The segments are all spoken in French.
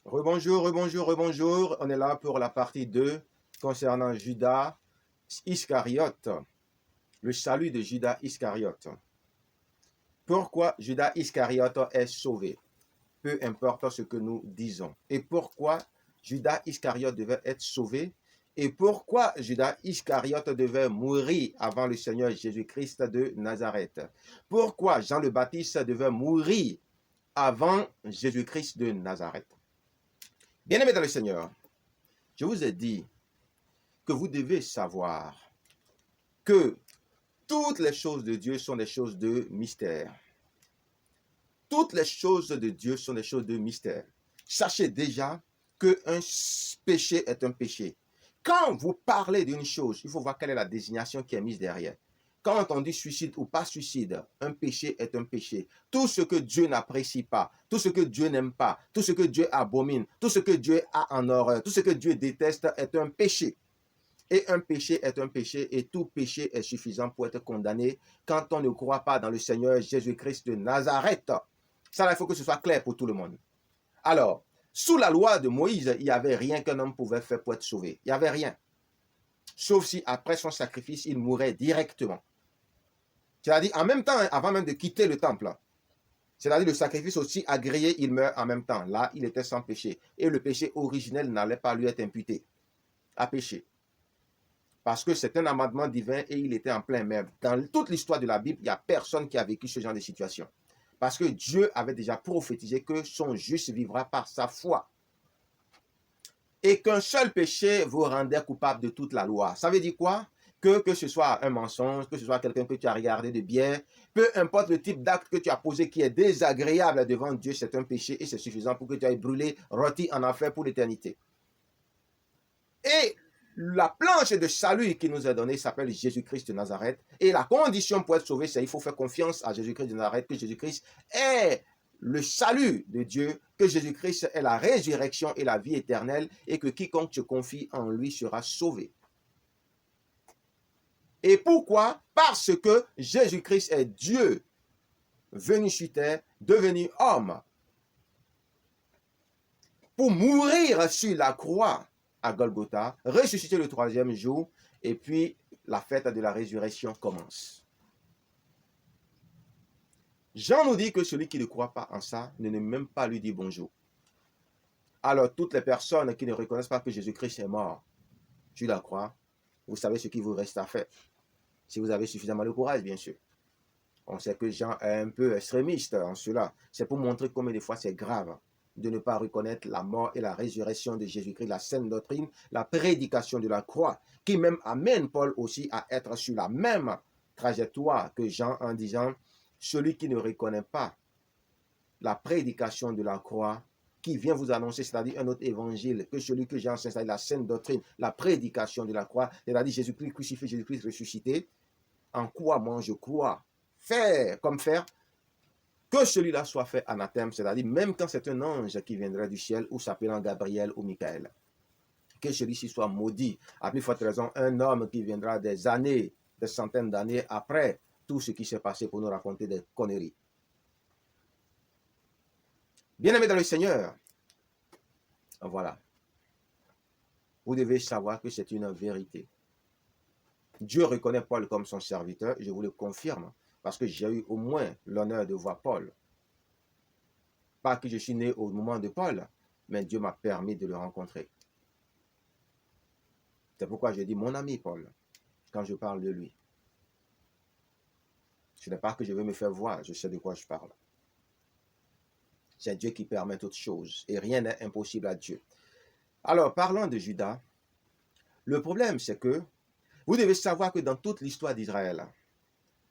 Rebonjour, rebonjour, rebonjour. On est là pour la partie 2 concernant Judas Iscariote, le salut de Judas Iscariote. Pourquoi Judas Iscariote est sauvé, peu importe ce que nous disons. Et pourquoi Judas Iscariote devait être sauvé et pourquoi Judas Iscariote devait mourir avant le Seigneur Jésus-Christ de Nazareth. Pourquoi Jean le Baptiste devait mourir avant Jésus-Christ de Nazareth. Bien-aimés dans le Seigneur, je vous ai dit que vous devez savoir que toutes les choses de Dieu sont des choses de mystère. Toutes les choses de Dieu sont des choses de mystère. Sachez déjà qu'un péché est un péché. Quand vous parlez d'une chose, il faut voir quelle est la désignation qui est mise derrière. Quand on dit suicide ou pas suicide, un péché est un péché. Tout ce que Dieu n'apprécie pas, tout ce que Dieu n'aime pas, tout ce que Dieu abomine, tout ce que Dieu a en horreur, tout ce que Dieu déteste est un péché. Et un péché est un péché et tout péché est suffisant pour être condamné quand on ne croit pas dans le Seigneur Jésus-Christ de Nazareth. Ça, il faut que ce soit clair pour tout le monde. Alors, sous la loi de Moïse, il n'y avait rien qu'un homme pouvait faire pour être sauvé. Il n'y avait rien. Sauf si après son sacrifice, il mourait directement. C'est-à-dire, en même temps, avant même de quitter le temple, c'est-à-dire le sacrifice aussi agréé, il meurt en même temps. Là, il était sans péché. Et le péché originel n'allait pas lui être imputé à péché. Parce que c'est un amendement divin et il était en plein mer. Dans toute l'histoire de la Bible, il n'y a personne qui a vécu ce genre de situation. Parce que Dieu avait déjà prophétisé que son juste vivra par sa foi. Et qu'un seul péché vous rendait coupable de toute la loi. Ça veut dire quoi? Que ce soit un mensonge, que ce soit quelqu'un que tu as regardé de bien, peu importe le type d'acte que tu as posé qui est désagréable devant Dieu, c'est un péché et c'est suffisant pour que tu ailles brûler, rôti en enfer pour l'éternité. Et la planche de salut qui nous est donnée s'appelle Jésus-Christ de Nazareth. Et la condition pour être sauvé, c'est qu'il faut faire confiance à Jésus-Christ de Nazareth, que Jésus-Christ est le salut de Dieu, que Jésus-Christ est la résurrection et la vie éternelle, et que quiconque se confie en lui sera sauvé. Et pourquoi? Parce que Jésus-Christ est Dieu, venu sur terre, devenu homme, pour mourir sur la croix à Golgotha, ressusciter le troisième jour, et puis la fête de la résurrection commence. Jean nous dit que celui qui ne croit pas en ça ne même pas lui dit bonjour. Alors toutes les personnes qui ne reconnaissent pas que Jésus-Christ est mort sur la croix, vous savez ce qu'il vous reste à faire. Si vous avez suffisamment de courage, bien sûr. On sait que Jean est un peu extrémiste en cela. C'est pour montrer combien de fois c'est grave de ne pas reconnaître la mort et la résurrection de Jésus-Christ, la sainte doctrine, la prédication de la croix, qui même amène Paul aussi à être sur la même trajectoire que Jean en disant « Celui qui ne reconnaît pas la prédication de la croix, qui vient vous annoncer, c'est-à-dire un autre évangile, que celui que j'ai enseigné, c'est-à-dire la sainte doctrine, la prédication de la croix, c'est-à-dire Jésus-Christ crucifié, Jésus-Christ ressuscité, en quoi moi je crois, faire comme faire, que celui-là soit fait anathème, c'est-à-dire même quand c'est un ange qui viendrait du ciel ou s'appelant Gabriel ou Michael, que celui-ci soit maudit. À plus forte raison, un homme qui viendra des années, des centaines d'années après tout ce qui s'est passé pour nous raconter des conneries. Bien-aimés dans le Seigneur, voilà. Vous devez savoir que c'est une vérité. Dieu reconnaît Paul comme son serviteur, je vous le confirme, parce que j'ai eu au moins l'honneur de voir Paul. Pas que je suis né au moment de Paul, mais Dieu m'a permis de le rencontrer. C'est pourquoi je dis mon ami Paul, quand je parle de lui. Ce n'est pas que je veux me faire voir, je sais de quoi je parle. C'est Dieu qui permet toutes choses, et rien n'est impossible à Dieu. Alors, parlant de Judas, le problème c'est que vous devez savoir que dans toute l'histoire d'Israël,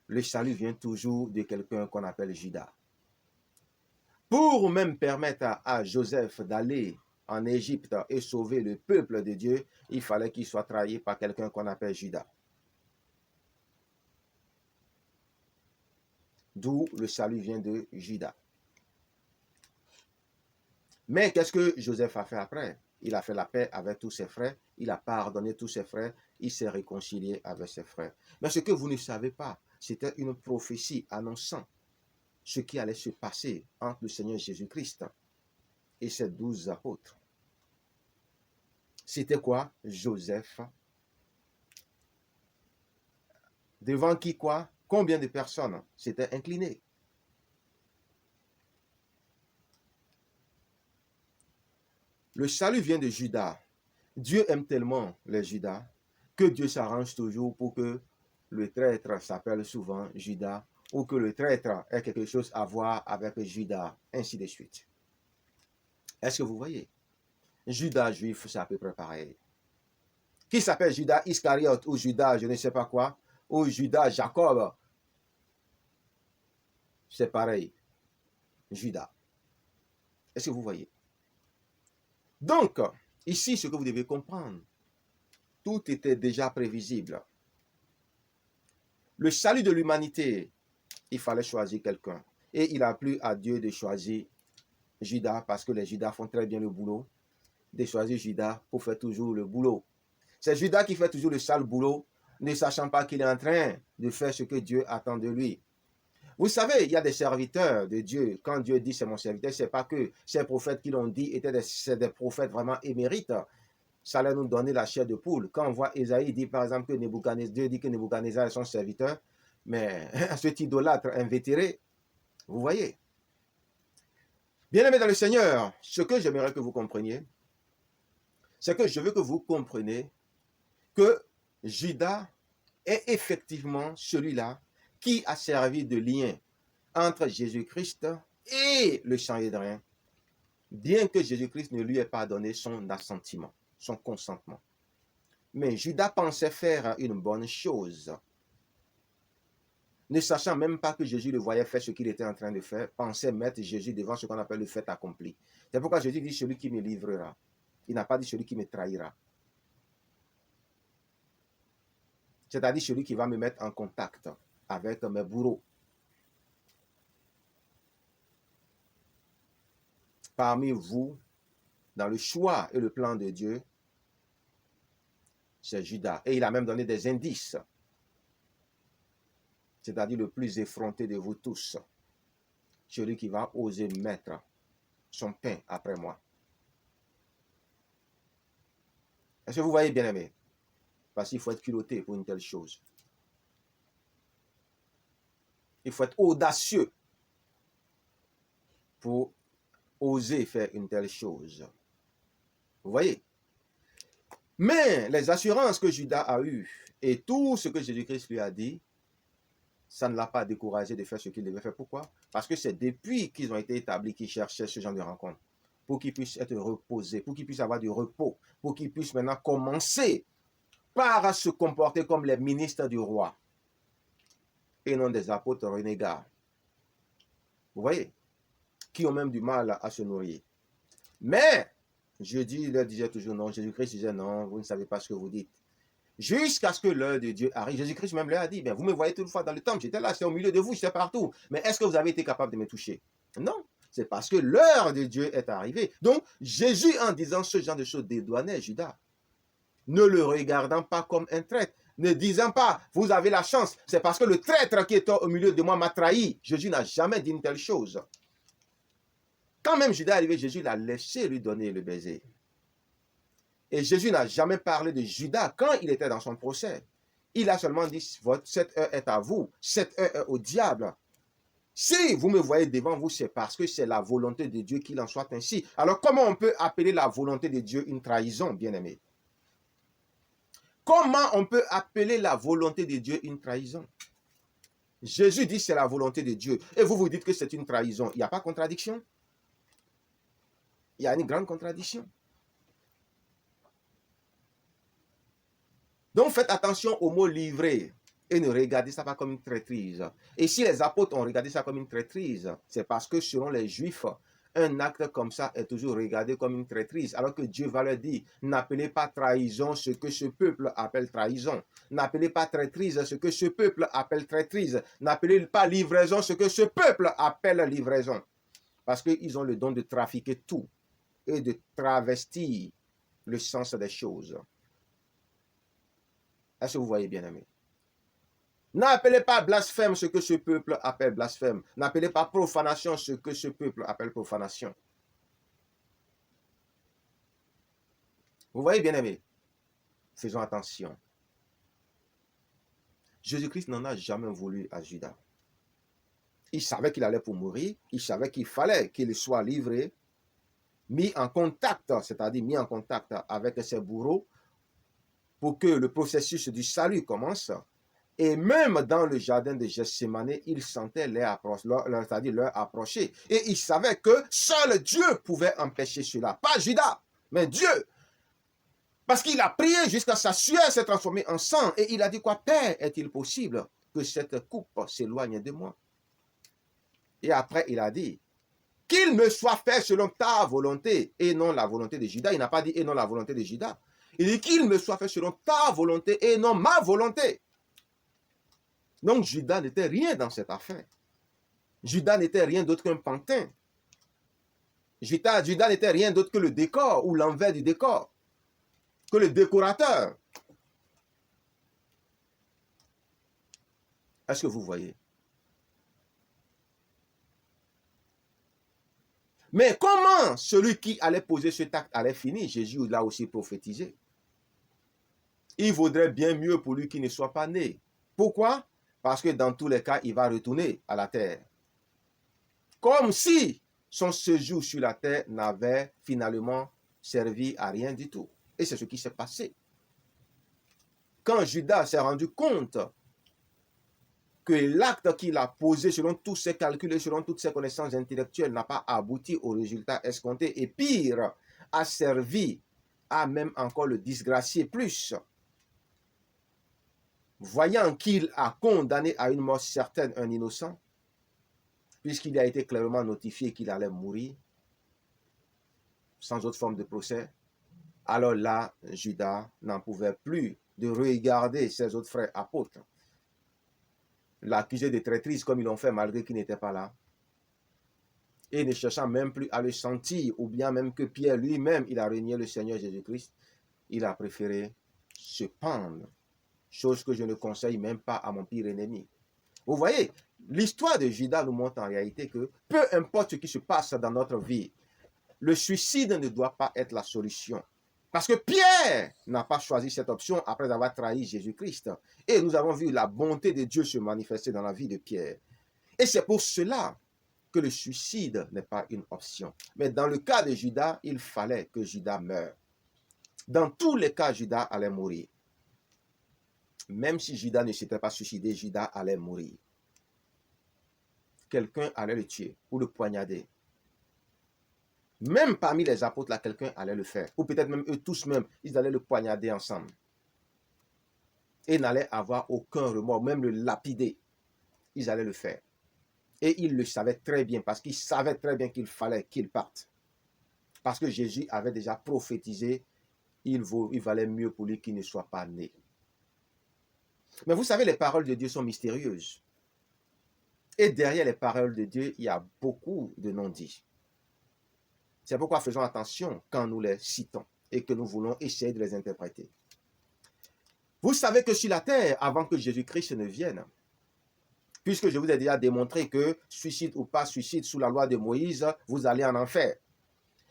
le salut vient toujours de quelqu'un qu'on appelle Judas. Pour même permettre à Joseph d'aller en Égypte et sauver le peuple de Dieu, il fallait qu'il soit trahi par quelqu'un qu'on appelle Judas. D'où le salut vient de Judas. Mais qu'est-ce que Joseph a fait après? Il a fait la paix avec tous ses frères, il a pardonné tous ses frères, il s'est réconcilié avec ses frères. Mais ce que vous ne savez pas, c'était une prophétie annonçant ce qui allait se passer entre le Seigneur Jésus-Christ et ses 12 apôtres. C'était quoi? Joseph. Devant qui quoi? Combien de personnes s'étaient inclinées? Le salut vient de Judas. Dieu aime tellement les Judas que Dieu s'arrange toujours pour que le traître s'appelle souvent Judas ou que le traître ait quelque chose à voir avec Judas, ainsi de suite. Est-ce que vous voyez? Judas juif, c'est à peu près pareil. Qui s'appelle Judas Iscariote ou Judas je ne sais pas quoi, ou Judas Jacob, c'est pareil. Judas. Est-ce que vous voyez? Donc, ici, ce que vous devez comprendre, tout était déjà prévisible. Le salut de l'humanité, il fallait choisir quelqu'un. Et il a plu à Dieu de choisir Judas, parce que les Judas font très bien le boulot, de choisir Judas pour faire toujours le boulot. C'est Judas qui fait toujours le sale boulot, ne sachant pas qu'il est en train de faire ce que Dieu attend de lui. Vous savez, il y a des serviteurs de Dieu. Quand Dieu dit c'est mon serviteur, ce n'est pas que ces prophètes qui l'ont dit étaient des prophètes vraiment émérites. Ça allait nous donner la chair de poule. Quand on voit Ésaïe dire par exemple que Dieu dit que Nebuchadnezzar est son serviteur, mais cet idolâtre invétéré, vous voyez. Bien-aimés dans le Seigneur, ce que j'aimerais que vous compreniez, c'est que je veux que vous compreniez que Judas est effectivement celui-là qui a servi de lien entre Jésus-Christ et le Sanhédrin, bien que Jésus-Christ ne lui ait pas donné son assentiment, son consentement. Mais Judas pensait faire une bonne chose. Ne sachant même pas que Jésus le voyait faire ce qu'il était en train de faire, pensait mettre Jésus devant ce qu'on appelle le fait accompli. C'est pourquoi Jésus dit celui qui me livrera. Il n'a pas dit celui qui me trahira. C'est-à-dire celui qui va me mettre en contact avec mes bourreaux. Parmi vous, dans le choix et le plan de Dieu, c'est Judas. Et il a même donné des indices. C'est-à-dire le plus effronté de vous tous. Celui qui va oser mettre son pain après moi. Est-ce que vous voyez, bien aimé? Parce qu'il faut être culotté pour une telle chose. Il faut être audacieux pour oser faire une telle chose. Vous voyez? Mais les assurances que Judas a eues et tout ce que Jésus-Christ lui a dit, ça ne l'a pas découragé de faire ce qu'il devait faire. Pourquoi? Parce que c'est depuis qu'ils ont été établis qu'ils cherchaient ce genre de rencontre. Pour qu'ils puissent être reposés, pour qu'ils puissent avoir du repos, pour qu'ils puissent maintenant commencer par se comporter comme les ministres du roi et non des apôtres renégats. Vous voyez? Qui ont même du mal à se nourrir. Mais, Jésus leur disait toujours non, Jésus-Christ disait non, vous ne savez pas ce que vous dites. Jusqu'à ce que l'heure de Dieu arrive. Jésus-Christ même leur a dit, bien, vous me voyez toutefois dans le temple, j'étais là, j'étais au milieu de vous, j'étais partout. Mais est-ce que vous avez été capable de me toucher? Non, c'est parce que l'heure de Dieu est arrivée. Donc, Jésus, en disant ce genre de choses, dédouanait Judas, ne le regardant pas comme un traître, ne disant pas, vous avez la chance, c'est parce que le traître qui est au milieu de moi m'a trahi. Jésus n'a jamais dit une telle chose. Quand même Judas est arrivé, Jésus l'a laissé lui donner le baiser. Et Jésus n'a jamais parlé de Judas quand il était dans son procès. Il a seulement dit, cette heure est à vous, cette heure est au diable. Si vous me voyez devant vous, c'est parce que c'est la volonté de Dieu qu'il en soit ainsi. Alors comment on peut appeler la volonté de Dieu une trahison, bien-aimé? Comment on peut appeler la volonté de Dieu une trahison? Jésus dit c'est la volonté de Dieu. Et vous vous dites que c'est une trahison. Il n'y a pas de contradiction? Il y a une grande contradiction. Donc faites attention au mot livré et ne regardez ça pas comme une traîtrise. Et si les apôtres ont regardé ça comme une traîtrise, c'est parce que selon les Juifs, un acte comme ça est toujours regardé comme une traîtrise, alors que Dieu va leur dire, n'appelez pas trahison ce que ce peuple appelle trahison. N'appelez pas traîtrise ce que ce peuple appelle traîtrise. N'appelez pas livraison ce que ce peuple appelle livraison. Parce qu'ils ont le don de trafiquer tout et de travestir le sens des choses. Est-ce que vous voyez, bien aimé? N'appelez pas blasphème ce que ce peuple appelle blasphème. N'appelez pas profanation ce que ce peuple appelle profanation. Vous voyez, bien-aimés, faisons attention. Jésus-Christ n'en a jamais voulu à Judas. Il savait qu'il allait pour mourir, il savait qu'il fallait qu'il soit livré, mis en contact, c'est-à-dire mis en contact avec ses bourreaux pour que le processus du salut commence. Et même dans le jardin de Gethsémane, il sentait c'est-à-dire leur approcher. Et il savait que seul Dieu pouvait empêcher cela. Pas Judas, mais Dieu. Parce qu'il a prié jusqu'à sa sueur s'est transformée en sang. Et il a dit quoi? Père, est-il possible que cette coupe s'éloigne de moi? Et après, il a dit, qu'il me soit fait selon ta volonté et non la volonté de Judas. Il n'a pas dit et non la volonté de Judas. Il dit qu'il me soit fait selon ta volonté et non ma volonté. Donc Judas n'était rien dans cette affaire. Judas n'était rien d'autre qu'un pantin. Judas n'était rien d'autre que le décor ou l'envers du décor, que le décorateur. Est-ce que vous voyez? Mais comment celui qui allait poser cet acte allait finir? Jésus l'a aussi prophétisé. Il vaudrait bien mieux pour lui qu'il ne soit pas né. Pourquoi? Parce que dans tous les cas, il va retourner à la terre. Comme si son séjour sur la terre n'avait finalement servi à rien du tout. Et c'est ce qui s'est passé. Quand Judas s'est rendu compte que l'acte qu'il a posé selon tous ses calculs et selon toutes ses connaissances intellectuelles n'a pas abouti au résultat escompté et pire, a servi à même encore le disgracier plus. Voyant qu'il a condamné à une mort certaine un innocent, puisqu'il a été clairement notifié qu'il allait mourir, sans autre forme de procès, alors là, Judas n'en pouvait plus de regarder ses autres frères apôtres, l'accuser de traîtrise comme ils l'ont fait malgré qu'il n'était pas là, et ne cherchant même plus à le sentir, ou bien même que Pierre lui-même, il a renié le Seigneur Jésus-Christ, il a préféré se pendre, chose que je ne conseille même pas à mon pire ennemi. Vous voyez, l'histoire de Judas nous montre en réalité que peu importe ce qui se passe dans notre vie, le suicide ne doit pas être la solution. Parce que Pierre n'a pas choisi cette option après avoir trahi Jésus-Christ. Et nous avons vu la bonté de Dieu se manifester dans la vie de Pierre. Et c'est pour cela que le suicide n'est pas une option. Mais dans le cas de Judas, il fallait que Judas meure. Dans tous les cas, Judas allait mourir. Même si Judas ne s'était pas suicidé, Judas allait mourir. Quelqu'un allait le tuer ou le poignarder. Même parmi les apôtres, là, quelqu'un allait le faire. Ou peut-être même eux tous même, ils allaient le poignarder ensemble. Et n'allaient avoir aucun remords, même le lapider. Ils allaient le faire. Et ils le savaient très bien, parce qu'ils savaient très bien qu'il fallait qu'ils partent. Parce que Jésus avait déjà prophétisé, il valait mieux pour lui qu'il ne soit pas né. Mais vous savez, les paroles de Dieu sont mystérieuses. Et derrière les paroles de Dieu, il y a beaucoup de non-dits. C'est pourquoi faisons attention quand nous les citons et que nous voulons essayer de les interpréter. Vous savez que sur la terre, avant que Jésus-Christ ne vienne, puisque je vous ai déjà démontré que suicide ou pas suicide sous la loi de Moïse, vous allez en enfer.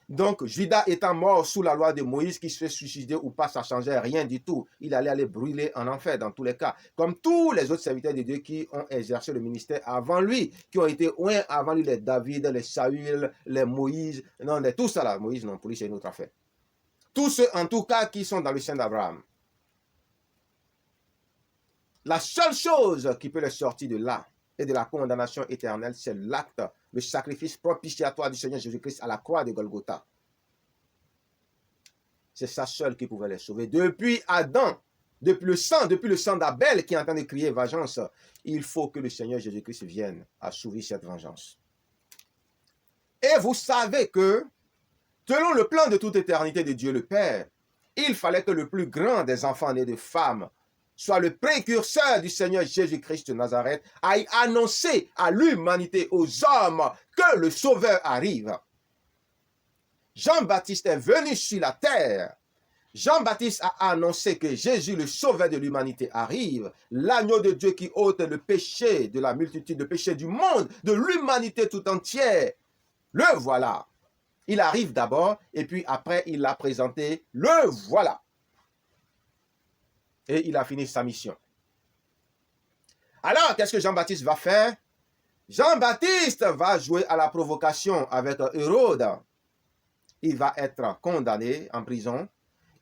Donc, Judas étant mort sous la loi de Moïse, qui se fait suicider ou pas, ça ne changeait rien du tout. Il allait aller brûler en enfer dans tous les cas. Comme tous les autres serviteurs de Dieu qui ont exercé le ministère avant lui, qui ont été oints avant lui, les David, les Saül, les Moïse, non, tout ça là, Moïse non, pour lui c'est une autre affaire. Tous ceux en tout cas qui sont dans le sein d'Abraham. La seule chose qui peut les sortir de là et de la condamnation éternelle, c'est l'acte, le sacrifice propitiatoire du Seigneur Jésus-Christ à la croix de Golgotha. C'est ça seul qui pouvait les sauver. Depuis Adam, depuis le sang d'Abel qui est en train de crier vengeance, il faut que le Seigneur Jésus-Christ vienne assouvir cette vengeance. Et vous savez que, selon le plan de toute éternité de Dieu le Père, il fallait que le plus grand des enfants nés de femmes soit le précurseur du Seigneur Jésus-Christ de Nazareth, aille annoncer à l'humanité, aux hommes, que le Sauveur arrive. Jean-Baptiste est venu sur la terre. Jean-Baptiste a annoncé que Jésus, le Sauveur de l'humanité, arrive. L'agneau de Dieu qui ôte le péché de la multitude, le péché du monde, de l'humanité tout entière. Le voilà. Il arrive d'abord et puis après il l'a présenté, le voilà. Et il a fini sa mission. Alors, qu'est-ce que Jean-Baptiste va faire? Jean-Baptiste va jouer à la provocation avec Hérode. Il va être condamné en prison.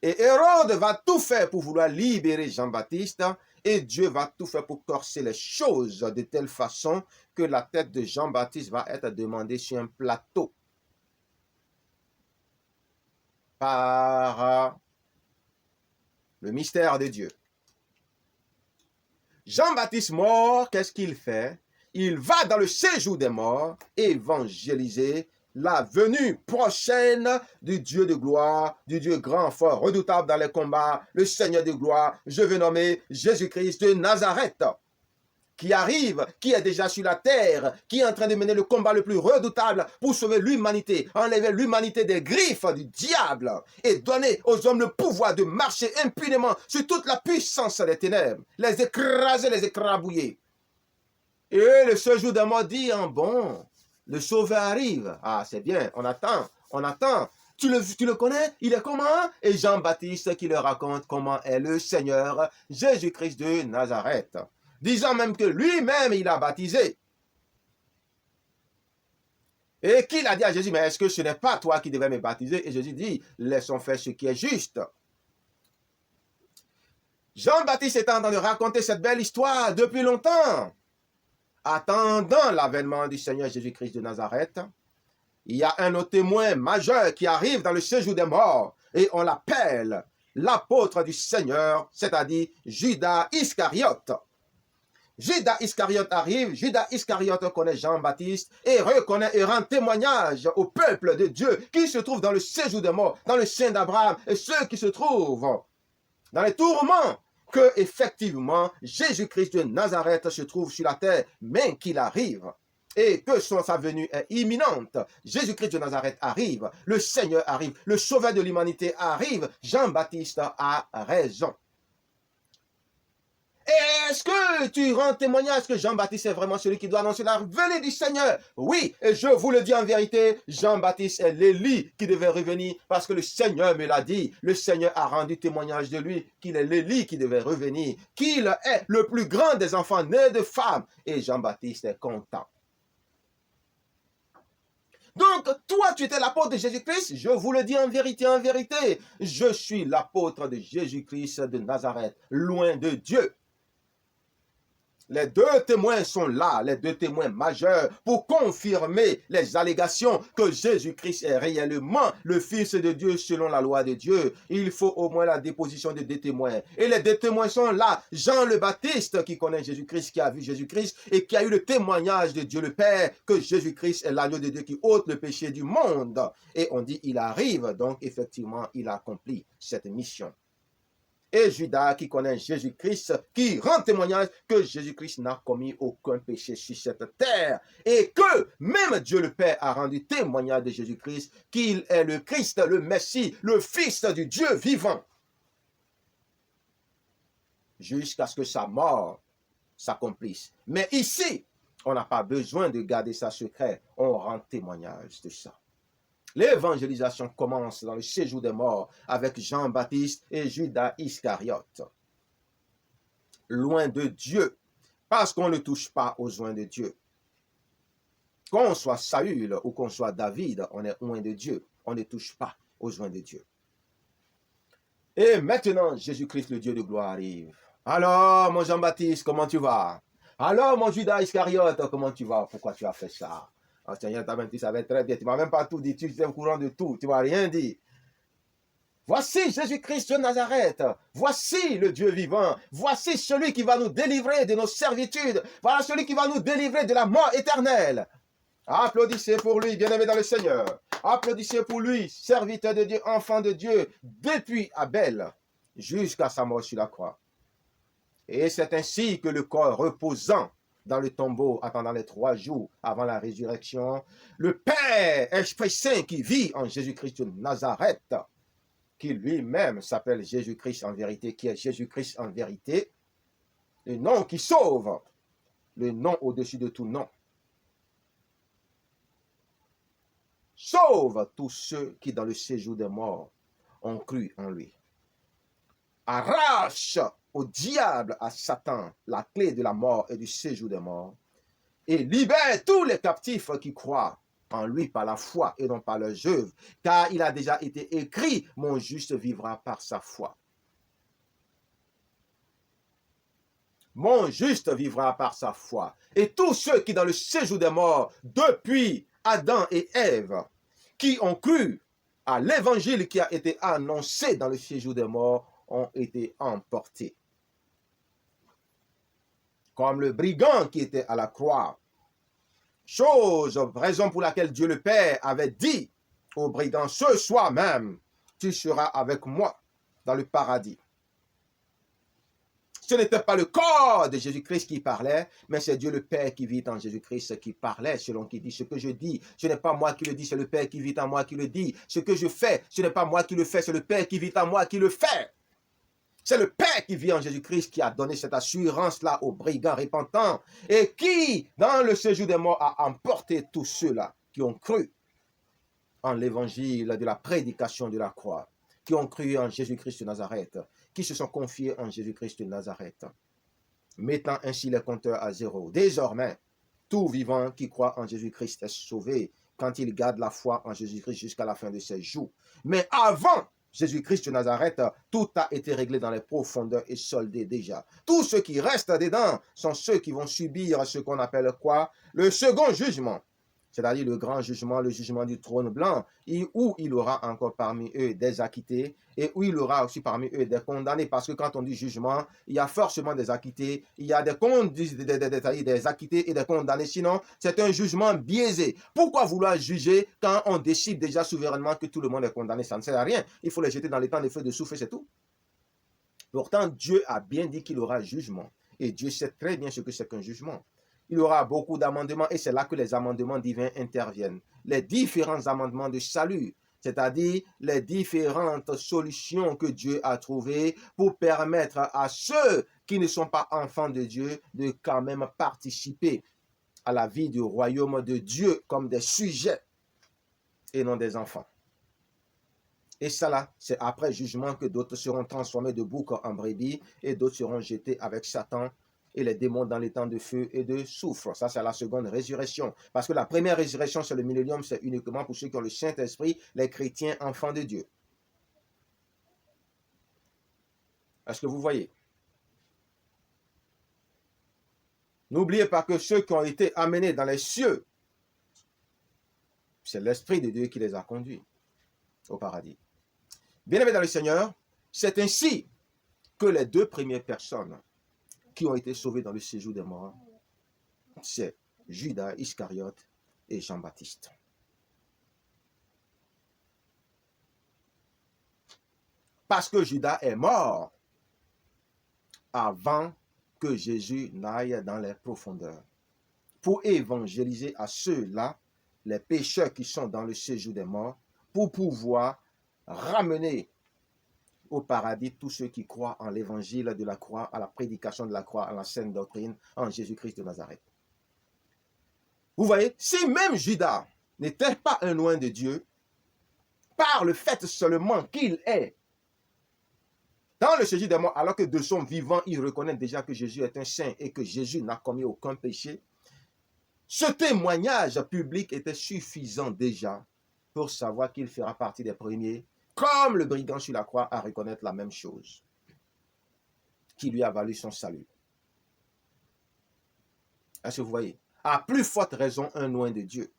Et Hérode va tout faire pour vouloir libérer Jean-Baptiste. Et Dieu va tout faire pour corser les choses de telle façon que la tête de Jean-Baptiste va être demandée sur un plateau par le mystère de Dieu. Jean-Baptiste mort, qu'est-ce qu'il fait? Il va dans le séjour des morts évangéliser la venue prochaine du Dieu de gloire, du Dieu grand, fort, redoutable dans les combats, le Seigneur de gloire, je vais nommer Jésus-Christ de Nazareth, qui arrive, qui est déjà sur la terre, qui est en train de mener le combat le plus redoutable pour sauver l'humanité, enlever l'humanité des griffes du diable et donner aux hommes le pouvoir de marcher impunément sur toute la puissance des ténèbres, les écraser, les écrabouiller. Et le séjour des morts dit, bon, le sauveur arrive. Ah, c'est bien, on attend, on attend. Tu le connais? Il est comment? Et Jean-Baptiste qui leur raconte comment est le Seigneur Jésus-Christ de Nazareth, disant même que lui-même il a baptisé. Et qu'il a dit à Jésus, mais est-ce que ce n'est pas toi qui devais me baptiser? Et Jésus dit, laissons faire ce qui est juste. Jean-Baptiste est en train de raconter cette belle histoire depuis longtemps. Attendant l'avènement du Seigneur Jésus-Christ de Nazareth, il y a un autre témoin majeur qui arrive dans le séjour des morts et on l'appelle l'apôtre du Seigneur, c'est-à-dire Judas Iscariote. Judas Iscariote arrive, Judas Iscariote connaît Jean-Baptiste et reconnaît et rend témoignage au peuple de Dieu qui se trouve dans le séjour des morts, dans le sein d'Abraham et ceux qui se trouvent dans les tourments, que effectivement Jésus-Christ de Nazareth se trouve sur la terre, mais qu'il arrive et que sa venue est imminente. Jésus-Christ de Nazareth arrive, le Seigneur arrive, le Sauveur de l'humanité arrive. Jean-Baptiste a raison. Est-ce que tu rends témoignage que Jean-Baptiste est vraiment celui qui doit annoncer la venue du Seigneur? Oui, et je vous le dis en vérité, Jean-Baptiste est l'Élie qui devait revenir parce que le Seigneur me l'a dit. Le Seigneur a rendu témoignage de lui, qu'il est l'Élie qui devait revenir, qu'il est le plus grand des enfants nés de femmes. Et Jean-Baptiste est content. Donc, toi, tu étais l'apôtre de Jésus-Christ. Je vous le dis en vérité, je suis l'apôtre de Jésus-Christ de Nazareth, loin de Dieu. Les deux témoins sont là, les deux témoins majeurs, pour confirmer les allégations que Jésus-Christ est réellement le Fils de Dieu selon la loi de Dieu. Il faut au moins la déposition de deux témoins. Et les deux témoins sont là. Jean le Baptiste qui connaît Jésus-Christ, qui a vu Jésus-Christ et qui a eu le témoignage de Dieu le Père que Jésus-Christ est l'agneau de Dieu qui ôte le péché du monde. Et on dit il arrive, donc effectivement il a accompli cette mission. Et Judas qui connaît Jésus-Christ, qui rend témoignage que Jésus-Christ n'a commis aucun péché sur cette terre. Et que même Dieu le Père a rendu témoignage de Jésus-Christ, qu'il est le Christ, le Messie, le Fils du Dieu vivant. Jusqu'à ce que sa mort s'accomplisse. Mais ici, on n'a pas besoin de garder ça secret. On rend témoignage de ça. L'évangélisation commence dans le séjour des morts avec Jean-Baptiste et Judas Iscariote. Loin de Dieu, parce qu'on ne touche pas aux loin de Dieu. Qu'on soit Saül ou qu'on soit David, on est loin de Dieu. On ne touche pas aux loin de Dieu. Et maintenant, Jésus-Christ, le Dieu de gloire, arrive. Alors, mon Jean-Baptiste, comment tu vas? Alors, mon Judas Iscariote, comment tu vas? Pourquoi tu as fait ça? Oh, Seigneur, tu savais très bien, tu ne m'as même pas tout dit, tu étais au courant de tout, tu ne m'as rien dit. Voici Jésus-Christ de Nazareth, voici le Dieu vivant, voici celui qui va nous délivrer de nos servitudes, voilà celui qui va nous délivrer de la mort éternelle. Applaudissez pour lui, bien-aimé dans le Seigneur. Applaudissez pour lui, serviteur de Dieu, enfant de Dieu, depuis Abel jusqu'à sa mort sur la croix. Et c'est ainsi que le corps reposant dans le tombeau, attendant les 3 jours avant la résurrection, le Père, Esprit Saint qui vit en Jésus-Christ de Nazareth, qui lui-même s'appelle Jésus-Christ en vérité, qui est Jésus-Christ en vérité, le nom qui sauve, le nom au-dessus de tout nom. sauve tous ceux qui dans le séjour des morts ont cru en lui. Arrache au diable, à Satan, la clé de la mort et du séjour des morts, et libère tous les captifs qui croient en lui par la foi et non par leurs œuvres, car il a déjà été écrit, mon juste vivra par sa foi. Mon juste vivra par sa foi. Et tous ceux qui dans le séjour des morts, depuis Adam et Ève, qui ont cru à l'évangile qui a été annoncé dans le séjour des morts, ont été emportés. Comme le brigand qui était à la croix. Raison pour laquelle Dieu le Père avait dit au brigand, ce soir même, tu seras avec moi dans le paradis. Ce n'était pas le corps de Jésus-Christ qui parlait, mais c'est Dieu le Père qui vit en Jésus-Christ qui parlait, selon qui dit, ce que je dis, ce n'est pas moi qui le dis, c'est le Père qui vit en moi qui le dit. Ce que je fais, ce n'est pas moi qui le fais, c'est le Père qui vit en moi qui le fait. C'est le Père qui vit en Jésus-Christ qui a donné cette assurance-là aux brigands repentants et qui, dans le séjour des morts, a emporté tous ceux-là qui ont cru en l'évangile de la prédication de la croix, qui ont cru en Jésus-Christ de Nazareth, qui se sont confiés en Jésus-Christ de Nazareth, mettant ainsi les compteurs à zéro. Désormais, tout vivant qui croit en Jésus-Christ est sauvé quand il garde la foi en Jésus-Christ jusqu'à la fin de ses jours. Mais avant Jésus-Christ de Nazareth, tout a été réglé dans les profondeurs et soldé déjà. Tous ceux qui restent dedans sont ceux qui vont subir ce qu'on appelle quoi? Le second jugement. C'est-à-dire le grand jugement, le jugement du trône blanc, où il aura encore parmi eux des acquittés et où il aura aussi parmi eux des condamnés. Parce que quand on dit jugement, il y a forcément des acquittés, il y a des acquittés et des condamnés. Sinon, c'est un jugement biaisé. Pourquoi vouloir juger quand on décide déjà souverainement que tout le monde est condamné? Ça ne sert à rien. Il faut les jeter dans les temps des feux de soufre, c'est tout. Pourtant, Dieu a bien dit qu'il aura jugement. Et Dieu sait très bien ce que c'est qu'un jugement. Il y aura beaucoup d'amendements et c'est là que les amendements divins interviennent. Les différents amendements de salut, c'est-à-dire les différentes solutions que Dieu a trouvées pour permettre à ceux qui ne sont pas enfants de Dieu de quand même participer à la vie du royaume de Dieu comme des sujets et non des enfants. Et ça là, c'est après jugement que d'autres seront transformés de bouc en brebis et d'autres seront jetés avec Satan et les démons dans les temps de feu et de soufre. Ça, c'est la seconde résurrection. Parce que la première résurrection, c'est le millénium, c'est uniquement pour ceux qui ont le Saint-Esprit, les chrétiens enfants de Dieu. Est-ce que vous voyez? N'oubliez pas que ceux qui ont été amenés dans les cieux, c'est l'Esprit de Dieu qui les a conduits au paradis. Bien-aimés dans le Seigneur, c'est ainsi que les deux premières personnes qui ont été sauvés dans le séjour des morts, c'est Judas Iscariote et Jean-Baptiste. Parce que Judas est mort avant que Jésus n'aille dans les profondeurs pour évangéliser à ceux-là, les pécheurs qui sont dans le séjour des morts, pour pouvoir ramener au paradis tous ceux qui croient en l'évangile de la croix, à la prédication de la croix, à la sainte doctrine, en Jésus-Christ de Nazareth. Vous voyez, si même Judas n'était pas un loin de Dieu, par le fait seulement qu'il est dans le séjour des morts, alors que de son vivant, il reconnaît déjà que Jésus est un saint et que Jésus n'a commis aucun péché, ce témoignage public était suffisant déjà pour savoir qu'il fera partie des premiers, comme le brigand sur la croix, à reconnaître la même chose, qui lui a valu son salut. Est-ce que vous voyez? À plus forte raison, un loin de Dieu.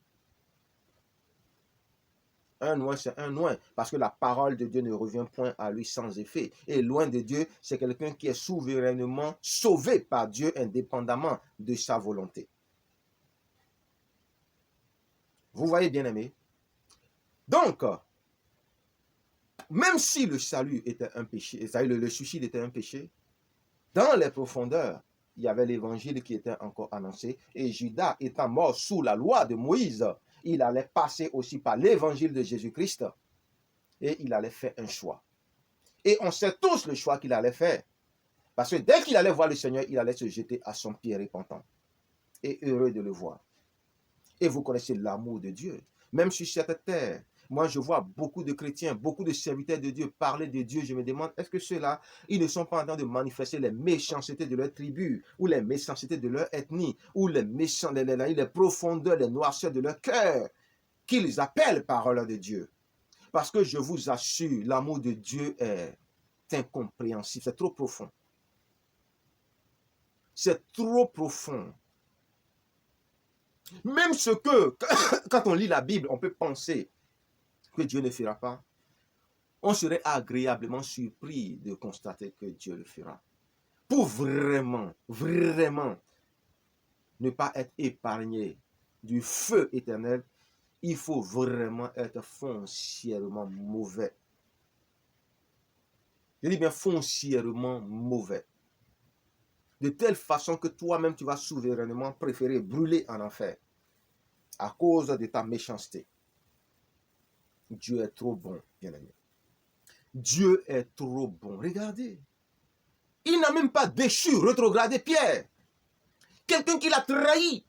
Un loin, c'est un loin, parce que la parole de Dieu ne revient point à lui sans effet. Et loin de Dieu, c'est quelqu'un qui est souverainement sauvé par Dieu, indépendamment de sa volonté. Vous voyez, bien-aimés? Donc, même si le salut était un péché, c'est-à-dire le suicide était un péché, dans les profondeurs, il y avait l'évangile qui était encore annoncé, et Judas étant mort sous la loi de Moïse, il allait passer aussi par l'évangile de Jésus-Christ, et il allait faire un choix. Et on sait tous le choix qu'il allait faire, parce que dès qu'il allait voir le Seigneur, il allait se jeter à son pied repentant, et heureux de le voir. Et vous connaissez l'amour de Dieu. Même sur cette terre, moi je vois beaucoup de chrétiens, beaucoup de serviteurs de Dieu parler de Dieu. Je me demande, est-ce que ceux-là, ils ne sont pas en train de manifester les méchancetés de leur tribu, ou les méchancetés de leur ethnie, ou les profondeurs, les noirceurs de leur cœur, qu'ils appellent parole de Dieu. Parce que je vous assure, l'amour de Dieu est incompréhensible, c'est trop profond. C'est trop profond. Même ce que, quand on lit la Bible, on peut penser que Dieu ne fera pas. On serait agréablement surpris de constater que Dieu le fera. Pour vraiment, vraiment ne pas être épargné du feu éternel, il faut vraiment être foncièrement mauvais. Je dis bien foncièrement mauvais. De telle façon que toi-même, tu vas souverainement préférer brûler en enfer à cause de ta méchanceté. Dieu est trop bon, bien-aimé. Dieu est trop bon. Regardez. Il n'a même pas déchu, rétrogradé Pierre. Quelqu'un qui l'a trahi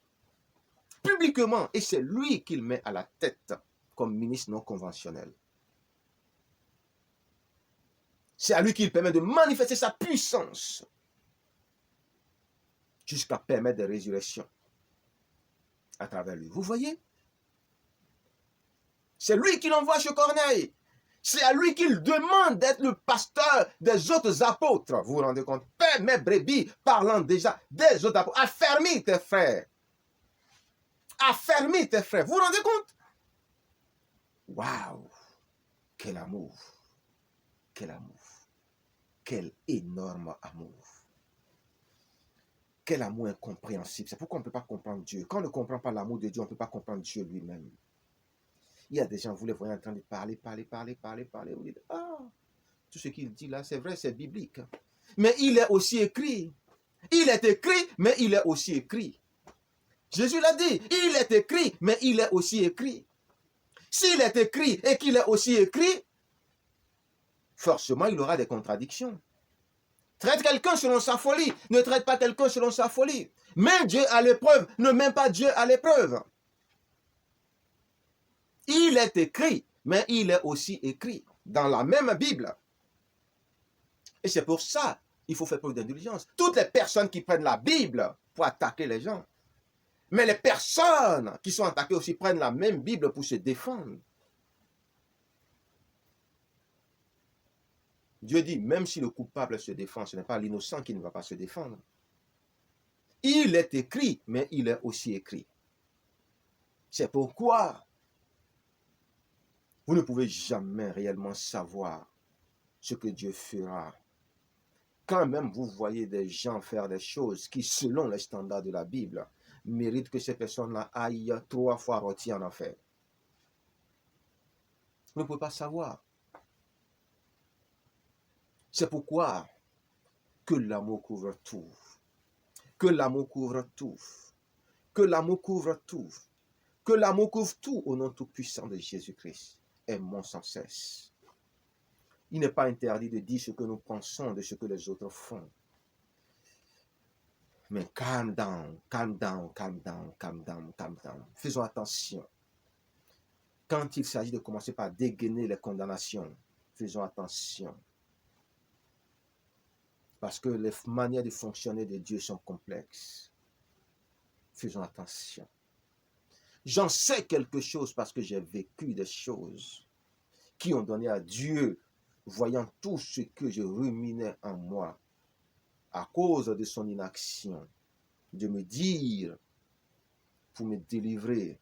publiquement. Et c'est lui qu'il met à la tête comme ministre non conventionnel. C'est à lui qu'il permet de manifester sa puissance jusqu'à permettre des résurrections à travers lui. Vous voyez? C'est lui qui l'envoie chez Corneille. C'est à lui qu'il demande d'être le pasteur des autres apôtres. Vous vous rendez compte? Père, mes brebis, parlant déjà des autres apôtres. Affermis tes frères. Affermis tes frères. Vous vous rendez compte? Waouh! Quel amour! Quel amour! Quel énorme amour! Quel amour incompréhensible. C'est pourquoi on ne peut pas comprendre Dieu. Quand on ne comprend pas l'amour de Dieu, on ne peut pas comprendre Dieu lui-même. Il y a des gens, vous les voyez en train de parler. Vous dites, ah, tout ce qu'il dit là, c'est vrai, c'est biblique. Mais il est aussi écrit. Il est écrit, mais il est aussi écrit. Jésus l'a dit, il est écrit, mais il est aussi écrit. S'il est écrit et qu'il est aussi écrit, forcément, il aura des contradictions. Traite quelqu'un selon sa folie, ne traite pas quelqu'un selon sa folie. Mets Dieu à l'épreuve, ne mets pas Dieu à l'épreuve. Il est écrit, mais il est aussi écrit dans la même Bible. Et c'est pour ça qu'il faut faire preuve d'indulgence. Toutes les personnes qui prennent la Bible pour attaquer les gens, mais les personnes qui sont attaquées aussi prennent la même Bible pour se défendre. Dieu dit, même si le coupable se défend, ce n'est pas l'innocent qui ne va pas se défendre. Il est écrit, mais il est aussi écrit. C'est pourquoi vous ne pouvez jamais réellement savoir ce que Dieu fera. Quand même vous voyez des gens faire des choses qui, selon les standards de la Bible, méritent que ces personnes-là aillent 3 fois rôties en enfer. Vous ne pouvez pas savoir. C'est pourquoi que l'amour couvre tout. Que l'amour couvre tout. Que l'amour couvre tout. Que l'amour couvre tout au nom tout-puissant de Jésus-Christ. Aimons sans cesse. Il n'est pas interdit de dire ce que nous pensons de ce que les autres font. Mais calm down, calm down, calm down, calm down, calm down. Faisons attention. Quand il s'agit de commencer par dégainer les condamnations, faisons attention. Parce que les manières de fonctionner de Dieu sont complexes. Faisons attention. J'en sais quelque chose parce que j'ai vécu des choses qui ont donné à Dieu, voyant tout ce que je ruminais en moi à cause de son inaction, de me dire, pour me délivrer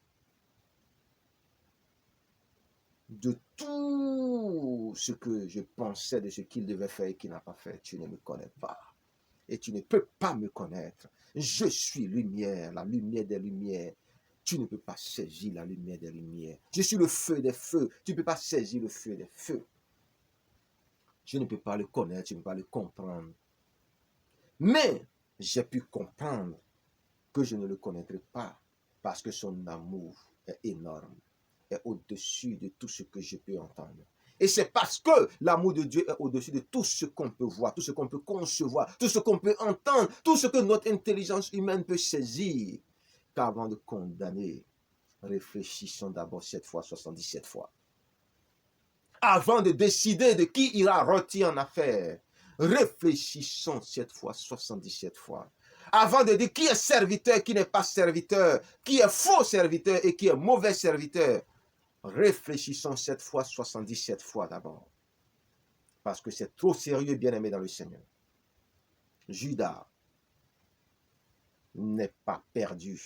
de tout ce que je pensais de ce qu'il devait faire et qu'il n'a pas fait. Tu ne me connais pas. Et tu ne peux pas me connaître. Je suis lumière, la lumière des lumières. Tu ne peux pas saisir la lumière des lumières. Je suis le feu des feux. Tu ne peux pas saisir le feu des feux. Je ne peux pas le connaître, je ne peux pas le comprendre. Mais j'ai pu comprendre que je ne le connaîtrai pas parce que son amour est énorme, est au-dessus de tout ce que je peux entendre. Et c'est parce que l'amour de Dieu est au-dessus de tout ce qu'on peut voir, tout ce qu'on peut concevoir, tout ce qu'on peut entendre, tout ce que notre intelligence humaine peut saisir, qu'avant de condamner, Réfléchissons d'abord 7 fois, 77 fois. Avant de décider de qui ira rôtir en affaires, réfléchissons 7 fois, 77 fois. Avant de dire qui est serviteur, qui n'est pas serviteur, qui est faux serviteur et qui est mauvais serviteur, réfléchissons 7 fois, 77 fois d'abord. Parce que c'est trop sérieux, bien-aimé dans le Seigneur. Judas n'est pas perdu.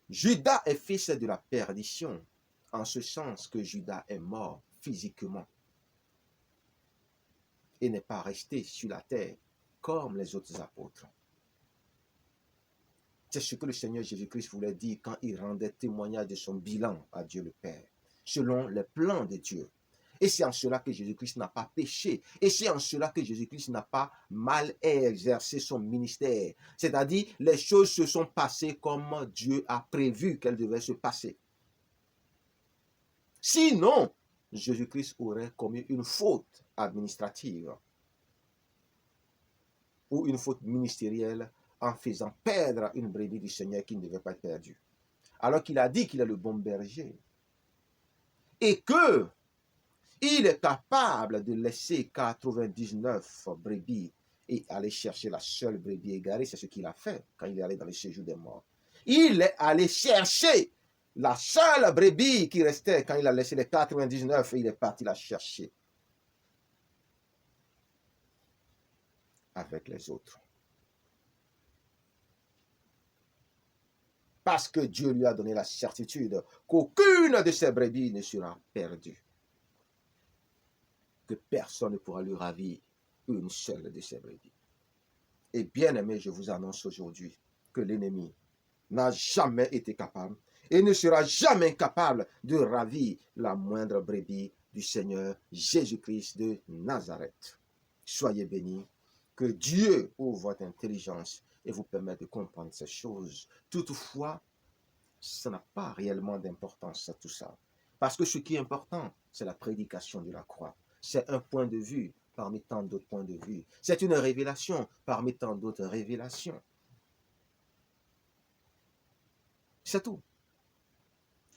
Judas est fils de la perdition, en ce sens que Judas est mort physiquement et n'est pas resté sur la terre comme les autres apôtres. C'est ce que le Seigneur Jésus-Christ voulait dire quand il rendait témoignage de son bilan à Dieu le Père, selon les plans de Dieu. Et c'est en cela que Jésus-Christ n'a pas péché. Et c'est en cela que Jésus-Christ n'a pas mal exercé son ministère. C'est-à-dire, les choses se sont passées comme Dieu a prévu qu'elles devaient se passer. Sinon, Jésus-Christ aurait commis une faute administrative ou une faute ministérielle en faisant perdre une brebis du Seigneur qui ne devait pas être perdue. Alors qu'il a dit qu'il est le bon berger et que il est capable de laisser 99 brebis et aller chercher la seule brebis égarée. C'est ce qu'il a fait quand il est allé dans le séjour des morts. Il est allé chercher la seule brebis qui restait quand il a laissé les 99 et il est parti la chercher avec les autres. Parce que Dieu lui a donné la certitude qu'aucune de ses brebis ne sera perdue. Que personne ne pourra lui ravir une seule de ses brebis. Et bien aimé, je vous annonce aujourd'hui que l'ennemi n'a jamais été capable et ne sera jamais capable de ravir la moindre brebis du Seigneur Jésus-Christ de Nazareth. Soyez bénis, que Dieu ouvre votre intelligence et vous permette de comprendre ces choses. Toutefois, ça n'a pas réellement d'importance tout ça. Parce que ce qui est important, c'est la prédication de la croix. C'est un point de vue parmi tant d'autres points de vue. C'est une révélation parmi tant d'autres révélations. C'est tout.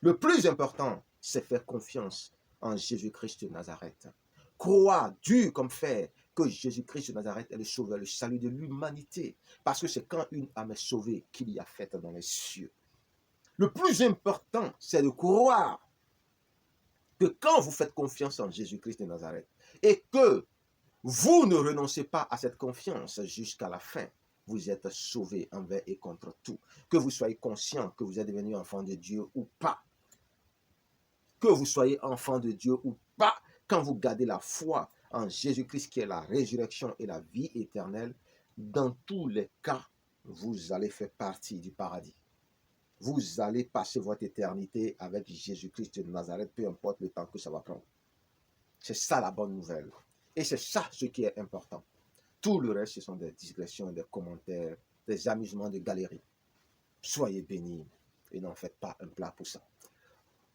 Le plus important, c'est faire confiance en Jésus-Christ de Nazareth. Croire dur comme fer que Jésus-Christ de Nazareth est le sauveur, le salut de l'humanité. Parce que c'est quand une âme est sauvée qu'il y a fête dans les cieux. Le plus important, c'est de croire que quand vous faites confiance en Jésus-Christ de Nazareth et que vous ne renoncez pas à cette confiance jusqu'à la fin, vous êtes sauvés envers et contre tout. Que vous soyez conscient que vous êtes devenu enfant de Dieu ou pas. Que vous soyez enfant de Dieu ou pas, quand vous gardez la foi en Jésus-Christ qui est la résurrection et la vie éternelle, dans tous les cas, vous allez faire partie du paradis. Vous allez passer votre éternité avec Jésus-Christ de Nazareth, peu importe le temps que ça va prendre. C'est ça la bonne nouvelle. Et c'est ça ce qui est important. Tout le reste, ce sont des digressions, des commentaires, des amusements de galerie. Soyez bénis et n'en faites pas un plat pour ça.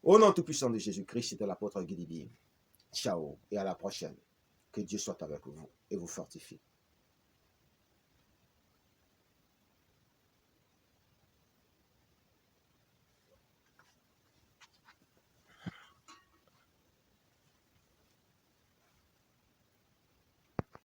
Au nom tout-puissant de Jésus-Christ, c'était l'apôtre Guy Liby. Ciao et à la prochaine. Que Dieu soit avec vous et vous fortifie.